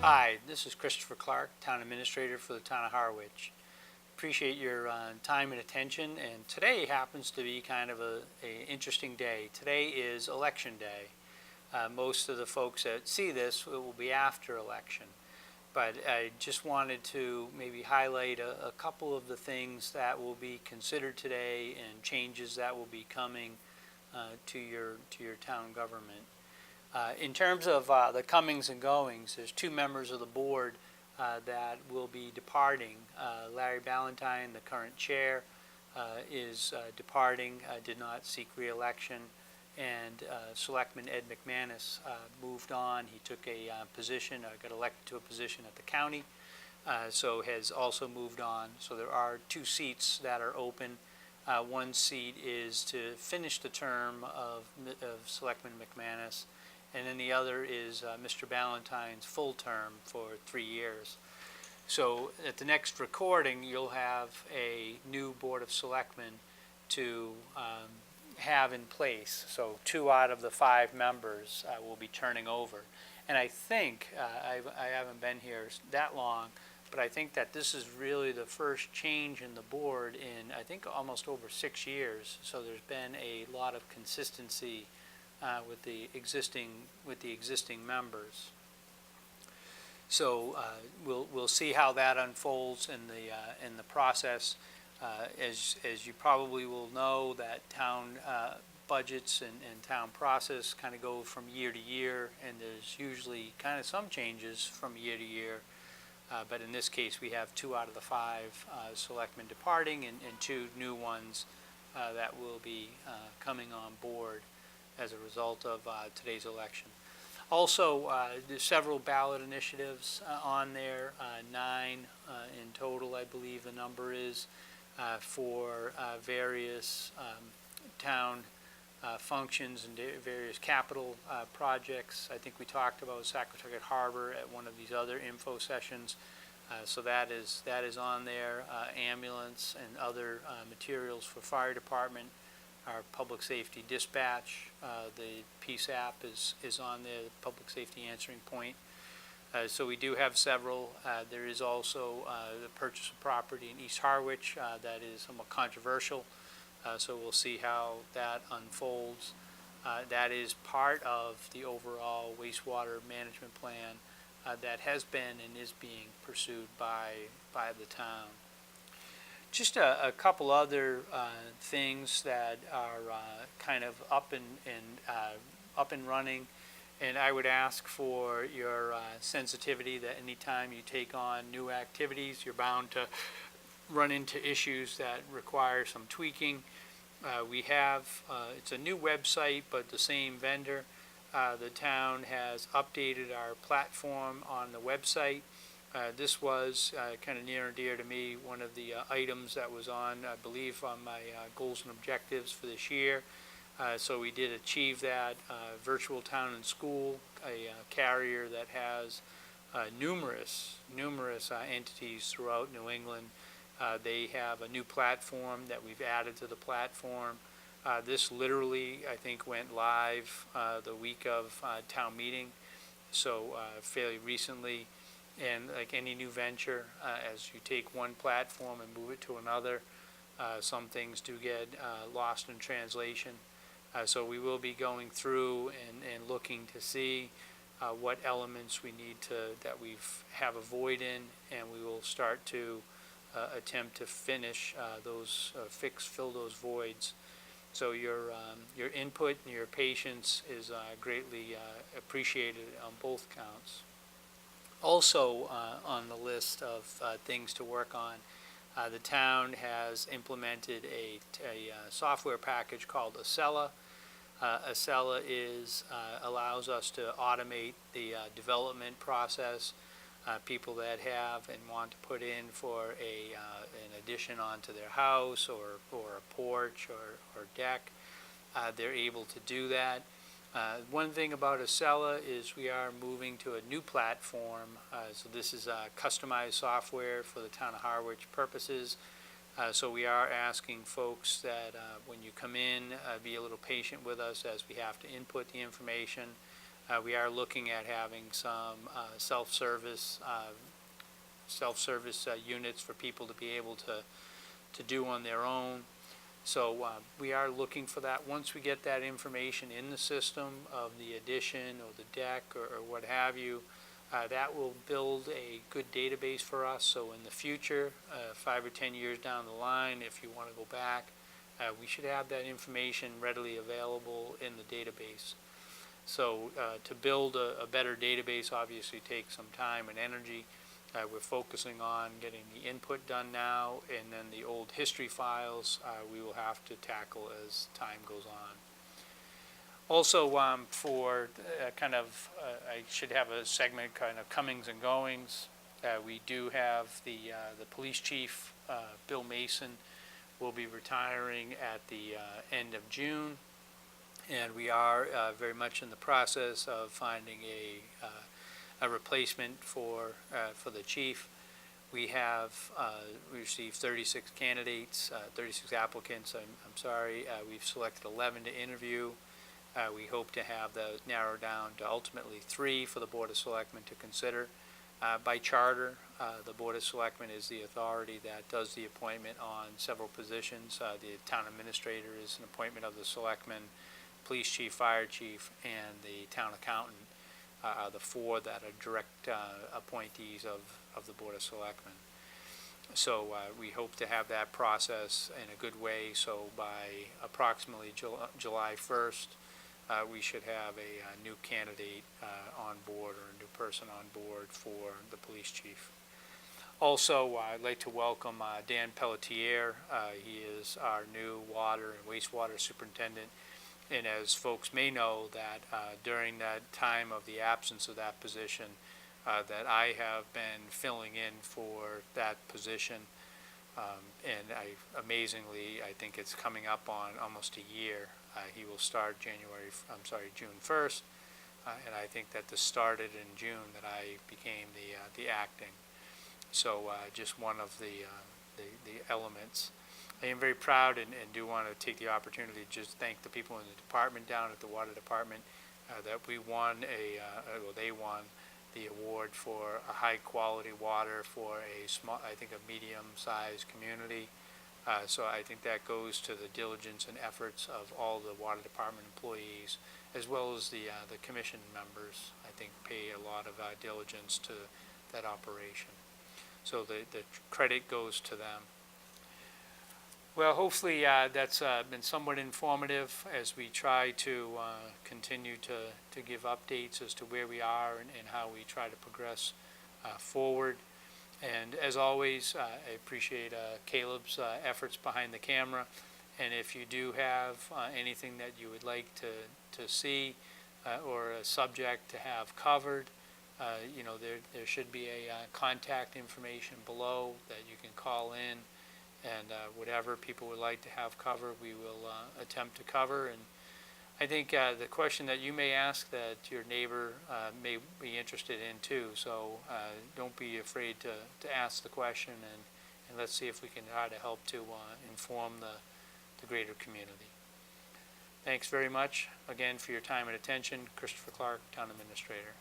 Hi, this is Christopher Clark, Town Administrator for the Town of Harwich. Appreciate your time and attention, and today happens to be kind of a interesting day. Today is Election Day. Most of the folks that see this will be after election, but I just wanted to maybe highlight a couple of the things that will be considered today and changes that will be coming to your town government. In terms of the comings and goings, there's two members of the board that will be departing. Larry Ballantyne, the current chair, is departing, did not seek re-election, and Selectman Ed McManus moved on. He took a position, got elected to a position at the county, so has also moved on. So there are two seats that are open. One seat is to finish the term of Selectman McManus, and then the other is Mr. Ballantyne's full term for 3 years. So at the next recording, you'll have a new Board of Selectmen to have in place. So 2 out of the 5 members will be turning over. And I think, I haven't been here that long, but I think that this is really the first change in the board in, I think, almost over 6 years. So there's been a lot of consistency with the existing members. So we'll see how that unfolds in the process. As you probably will know, that town budgets and town process kind of go from year to year, and there's usually kind of some changes from year to year. But in this case, we have 2 out of the 5 selectmen departing, and 2 new ones that will be coming on board as a result of today's election. Also, there's several ballot initiatives on there, 9 in total, I believe the number is, for various town functions and various capital projects. I think we talked about Saquatucket Harbor at one of these other info sessions. So that is on there, ambulance and other materials for fire department. Our public safety dispatch, the PSAP is on there, the public safety answering point. So we do have several. There is also the purchase of property in East Harwich that is somewhat controversial. So we'll see how that unfolds. That is part of the overall wastewater management plan that has been and is being pursued by the town. Just a couple other things that are kind of up and running, and I would ask for your sensitivity that anytime you take on new activities, you're bound to run into issues that require some tweaking. We have, it's a new website, but the same vendor. The town has updated our platform on the website. This was kind of near and dear to me, one of the items that was on, I believe, on my goals and objectives for this year. So we did achieve that. Virtual Town and School, a carrier that has numerous entities throughout New England. They have a new platform that we've added to the platform. This literally, I think, went live the week of town meeting, so fairly recently. And like any new venture, as you take one platform and move it to another, some things do get lost in translation. So we will be going through and looking to see what elements we need that we have a void in, and we will start to attempt to finish fill those voids. So your input and your patience is greatly appreciated on both counts. Also on the list of things to work on, the town has implemented a software package called Acela. Acela allows us to automate the development process. People that have and want to put in for an addition onto their house or a porch or deck, they're able to do that. One thing about Acela is we are moving to a new platform. So this is customized software for the town of Harwich purposes. So we are asking folks that when you come in, be a little patient with us as we have to input the information. We are looking at having some self-service units for people to be able to do on their own. So we are looking for that. Once we get that information in the system of the addition or the deck or what have you, that will build a good database for us. So in the future, 5 or 10 years down the line, if you want to go back, we should have that information readily available in the database. So to build a better database obviously takes some time and energy. We're focusing on getting the input done now, and then the old history files we will have to tackle as time goes on. Also, for I should have a segment kind of comings and goings. We do have the police chief, Bill Mason, will be retiring at the end of June, and we are very much in the process of finding a replacement for the chief. We have received 36 candidates, 36 applicants. I'm sorry. We've selected 11 to interview. We hope to have those narrowed down to ultimately 3 for the Board of Selectmen to consider. By charter, the Board of Selectmen is the authority that does the appointment on several positions. The town administrator is an appointment of the selectmen, police chief, fire chief, and the town accountant are the 4 that are direct appointees of the Board of Selectmen. So we hope to have that process in a good way. So by approximately July 1st, we should have a new candidate on board, or a new person on board for the police chief. Also, I'd like to welcome Dan Pelletier. He is our new water and wastewater superintendent. And as folks may know, that during that time of the absence of that position, that I have been filling in for that position. And amazingly, I think it's coming up on almost a year. He will start June 1st, and I think that this started in June that I became the acting. So just one of the elements. I am very proud and do want to take the opportunity to just thank the people in the department down at the water department that we won they won the award for a high quality water for a medium-sized community. So I think that goes to the diligence and efforts of all the water department employees, as well as the commission members. I think pay a lot of diligence to that operation. So the credit goes to them. Well, hopefully that's been somewhat informative as we try to continue to give updates as to where we are and how we try to progress forward. And as always, I appreciate Caleb's efforts behind the camera. And if you do have anything that you would like to see or a subject to have covered, there should be a contact information below that you can call in. And whatever people would like to have covered, we will attempt to cover. And I think the question that you may ask that your neighbor may be interested in too. So don't be afraid to ask the question, and let's see if we can try to help to inform the greater community. Thanks very much again for your time and attention. Christopher Clark, Town Administrator.